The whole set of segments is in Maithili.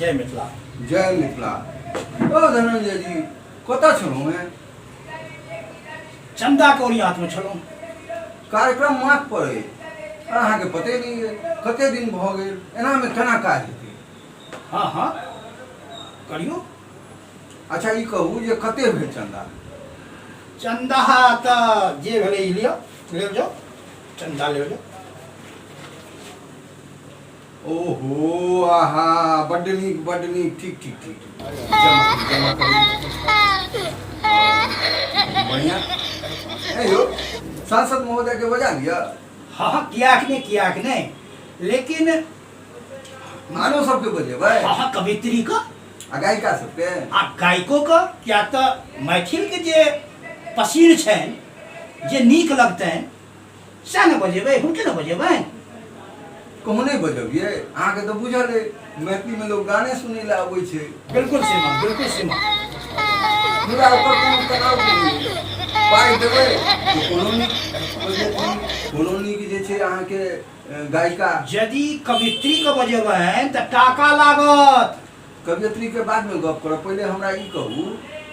जय मिथिला। जय मिथिला। ओ धनंजय जी कतऽ छलहुँ हैं? चंदा कौड़ियात में छलहुँ। कार्यक्रम माथ पर अइ, अहाँके पते नहीं है, कते दिन भऽ गेल, एनामे केना काज हेतै? हाँ हाँ करियो। अच्छा ई कहू जे कते भेल चंदा? चंदा तऽ जे भेलै ई लिअ, ले जाओ चंदा ले जाओ। ओहो आहा बड्ड नीक ठीक ठीक ठीक ठीक। जमा करी बढ़िया। ए यो सांसद महोदय के बजा लिया। हाँ हाँ किया कि नहीं, लेकिन आनो सबके बजेबै? हाँ हाँ कवित्री का आ गायिका सबके आ गायको का, क्या तो मैथिल के जे पसीन छन जे नीक लगतन से न बजेबै, हुनके न बजेबै। कहूँ नहीं बजबिए, अहाँके तऽ बुझल है मैथिली में लोग गाने सुनै लए आबै छै। बिल्कुल श्रीमान, बिल्कुल श्रीमान। मुदा ओकर कोनो तनाव नहीं, पाइ देबै तऽ कोनो नीक जे छै अहाँके गायिका। यदि कवित्री के बजेबै तऽ टाका लागत। कवियत्री के बाद में गप करब, पहले हमरा ई कहू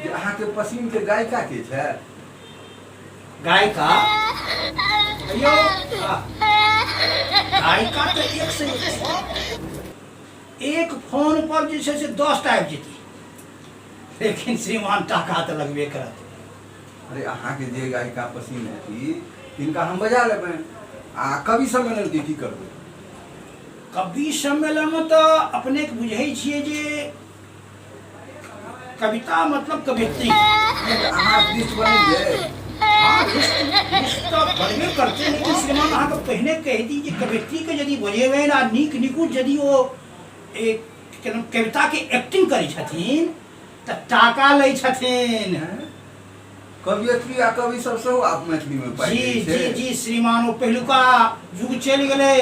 जे अहाँके पसीन के गायिका के छै? गायिका अयो गायिका तो एक से एक फोन पर जे छै से 10 टा आबि जेती, लेकिन श्रीमान टाका तो लगबे करत। अरे अहाँके जे गायिका पसीन हेती तिनका हम बजा लेबै, आ कवि सम्मेलन के की करबै? कवि सम्मेलन में तो अपने के बुझे छिए जे कविता मतलब कवित्री। अहाँ लिस्ट बनेलिए? हाँ लिस्ट तो बनबे करते, लेकिन श्रीमान अहाँके पहिने कहि दी जे कवित्री के यदि बजेबै आ नीक निकुत यदि ओ एक कविता के एक्टिंग करै छथिन तऽ टाका लै छथिन। कवियत्री आ कवि सब सेहो आप मैथिली में पाइ जी छै? जी जी श्रीमान, ओ पहिलुका युग चलि गेलै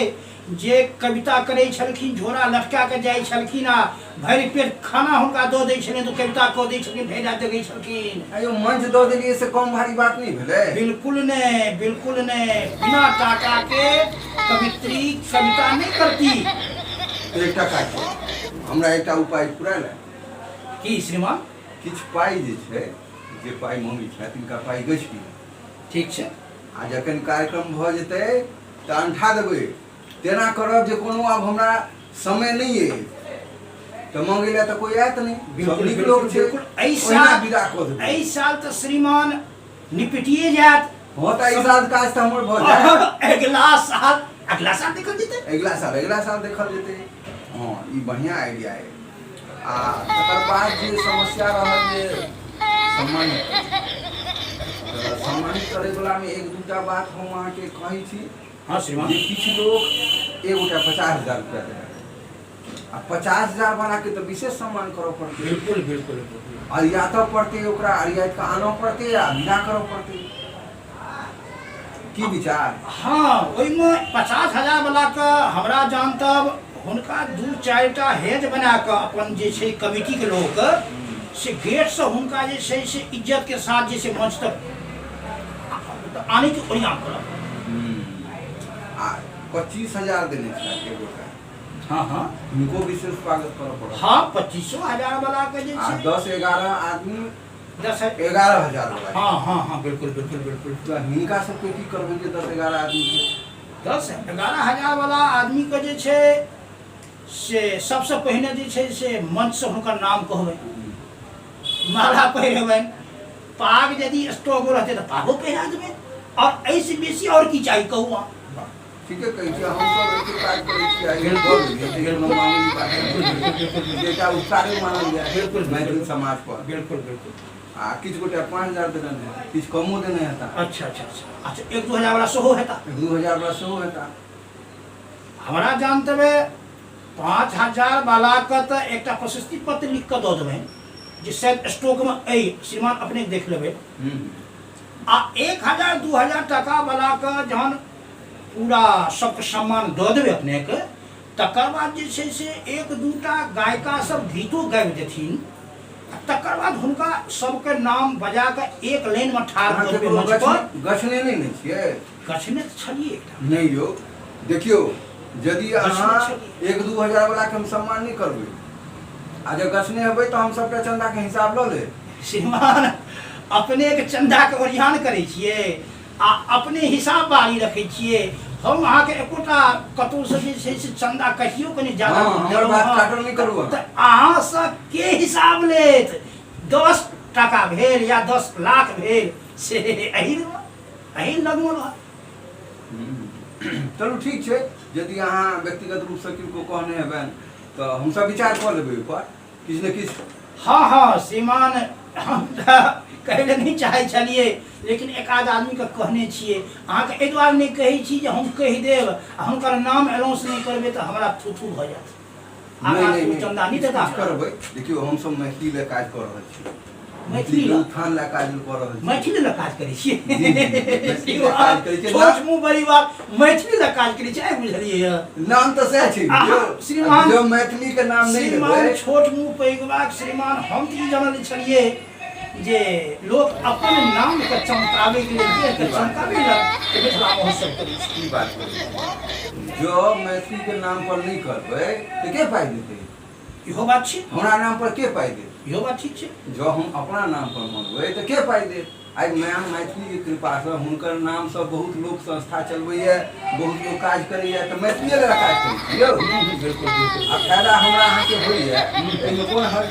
जे कविता करै छलखिन, झोरा लटका के जाइ छलखिन आ भरि पेट खाना हुनका दऽ दै छलनि तऽ कविता कऽ दै छलखिन, भेज दै छलखिन। अयो मंच दऽ देलिए से कम भारी बात नहीं भेलै? बिल्कुल नहीं, बिल्कुल नहीं। बिना टाका के कवित्री कविता नहीं करती। तो एकटा काज करू, हमरा एकटा उपाय फुरायल है। की श्रीमान? किछु पाइ जे छै, जे पाइ मांगै छै तिनका पाइ गछि दियौ। ठीक छै। आ जखन कार्यक्रम भऽ जेतै तऽ अंठा देबै। तेना करब जे कोनो आब हमरा समय नहीं है तो मांगे ला तो कोई आयत नहीं। बिल्कुल नीक लोग छै, बिल्कुल। ओहिना विदा कऽ देबै। एहि साल तो श्रीमान निपटिए जायत। हाँ तो एहि साल काज तऽ हमर भऽ जायत। अगला साल देखल जेतै। अगला साल देखल जेतै। हाँ ई बढ़िया आइडिया है। आ तकर बाद जे समस्या रहल जे सम्मानित करे वाला में एक दूटा बात हम अहाँके कहै छी। हाँ श्रीमान। जे किछु लोग एगोटा 50,000 रुपया देलक, आ 50,000 वाला के तो विशेष सम्मान करऽ पड़तै। बिल्कुल बिल्कुल। अरियातऽ पड़तै, ओकरा अरियात के आनऽ पड़तै आ विदा करऽ पड़तै। की विचार? हाँ ओहिमे 50,000 वाला के हमरा जानतब हुनका 2-4 टा हेड बना के अपन जे छै कमिटी के लोग से गेट से हुनका जे छै से इज्जत के साथ जे छै मंच तक आने के ओरियान करब। आ 25,000 देने छै एगोटा। हाँ हाँ उनको विशेष स्वागत करऽ पड़त। हाँ 25,000 वाला के जे आ छै 10-11 आदमी 11,000 वाला। हाँ हाँ हाँ बिल्कुल बिल्कुल बिल्कुल। तो हिनका सबके की करबै जे 10-11 आदमी के? 10-11 वाला आदमी के जे छै से सबसे पहिने जे छै से मंच से हुनकर नाम कहबै, माला पहिरेबनि, पाग यदि स्टॉक रहतै तऽ पागो पहिरा देबै, और ऐसे बेसी और की चाहिए कहू अहाँ? ठीके कहै छी, हम सब एते काज करै छी, आइ बोल देलियै जे कोनो मामूली बात नहि, जेटा उपकारे मानल जाय बिल्कुल मैथिल समाज पर। बिल्कुल बिल्कुल। आ किछु गोटा 5,000 देने है, किछु कमो देने हेता। अच्छा अच्छा अच्छा अच्छा 1-2 वाला सेहो हेता। 2,000 वाला सेहो हेता। हमरा जानतबे 5,000 वाला के तऽ एकटा प्रशस्ति पत्र लिख कऽ दऽ देबै जे शायद स्टॉक में अइ, श्रीमान अपने देख लेबै। आ 1,000-2,000 टका वाला के जहन पूरा सबके सम्मान दऽ देबै अपने के, तकर बाद जे छै से 1-2 टा गायिका सब गीतो गाबि देथिन, तकर बाद हुनका सबके नाम बजा के एक लाइन में ठाड़ कऽ देबै मंच पर। गछने नहीं छियै? गछने तऽ छलिए एकटा। नहीं यौ, देखियो यदि अहाँ 1-2 हजार वाला के हम सम्मान नहीं करबै आ जब गछने हेबै तो हम सबटा चंदा के हिसाब ल ले। श्रीमान अपने के चंदा के ओरियान करै छियै आ अपने हिसाब बारी रखै छियै। हम अहाँ के एकोटा कतौ से जे छै से चंदा कहियो कनी ज्यादा हमर बात काटल नहीं करू। त अहाँ से के हिसाब लेत 10 टका भेल या 10 लाख भेल से अही लगमे रह। चलू ठीक छै, यदि अहाँ व्यक्तिगत रूप से किनको कहने हेबनि तो हम सब विचार कऽ लेबै ओहि पर किछु ने किछु। हाँ श्रीमान हम कहै लए नहीं चाहै छलिए, लेकिन एक आध आदमी के कहने छियै। अहाँ के एहि दुआरे नहीं कहै छी जे हम कहि देब आ हुनकर नाम अनाउंस नहीं करबै तऽ हमरा थू भऽ जायत। नहीं चंदा नहीं देता करबै। देखियो हम सब मैथिली ले काज कऽ रहल छी, मैथिली उत्थान ले काज कऽ रहल छी, मैथिली ले काज करै छियै। मैथिली ले काज करै छियै। छोट मुँह बड़ी बात मैथिली ले काज करै छियै, बुझलियै? नाम तो सह छै श्रीमान, जो मैथिली के नाम नहीं श्रीमान लेबै। छोट मुँह पैघबाक श्रीमान हम तऽ ई जानल छलियै जे लोग अपन नाम के चमकावे के लिए देह के चमकावे ला मिथिला महोत्सव करै छै। की बात करै जो मैथिली के नाम पर नहीं करबै तो के पाइ देतै? इहो बात छै, हमरा नाम पर के पाइ देत? इहो बात ठीक छै। जो हम अपना नाम पर मनबै तो के पाइ देत? आइ मैम मैथिली के कृपा से हुनकर नाम से बहुत लोग संस्था चलबैया, बहुत लोग काज करैया, तो मैथिली ले काज करै छी यौ। बिल्कुल बिल्कुल। आ फायदा हमरा अहाँ के होइया एहिमे कोन हर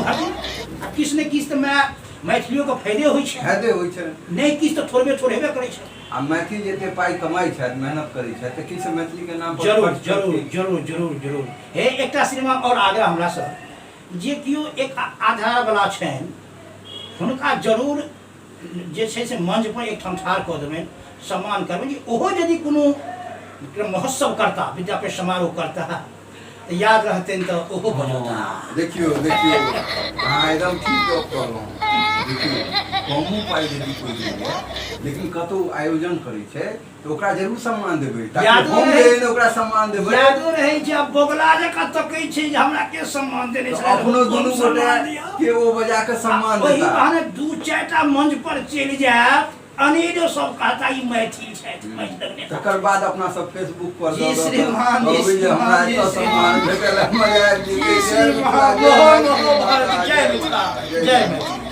आ किछ ने किछ तऽ मैथिलियो के फायदे होइ छै, फायदे होइ छै। नहीं किछ तऽ थोड़बे करै छै। आ मैथिली जते पाइ कमाइ छथि, मेहनत करै छथि, तऽ किछु मैथिली के नाम पर जरूर खर्च जरूर करथिन। जरूर जरूर जरूर। हे एकटा श्रीमान और आग्रह हमरा से जे किओ एक आधार वाला छनि हुनका जरूर जे छै से मंच पर एकठाम ठाढ़ कऽ देबनि, सम्मान करबनि जे ओहो यदि कोनो महोत्सव करता, विद्यापति समारोह करता तऽ याद रहतनि तऽ ओहो बजता। देखियो अहाँ एकदम ठीक गप कहलहुँ। देखियो कमो पाइ यदि कोइ दैया, लेकिन कतौ आयोजन करै छै तऽ ओकरा जरूर सम्मान देबै, ताकि हम जे ओकरा सम्मान देबै। यादो रहै छै, अब बोगला जकाँ तकै छै जे हमरा के सम्मान देने छै, अपनो दुनू गोटे के ओ बजा के सम्मान ओही देता। बहाने 2-4टा मंच पर चलि जायत, अनेरो सब कहता ई मैथिल छथि, मैथिल। तकर बाद अपना सब फेसबुक पर जी श्रीमान, जी हमरा श्रीमान, एतऽ सम्मान भेटल, मजा आबि जेतै। श्रीमान, जय मिथिला, जय मैथिली।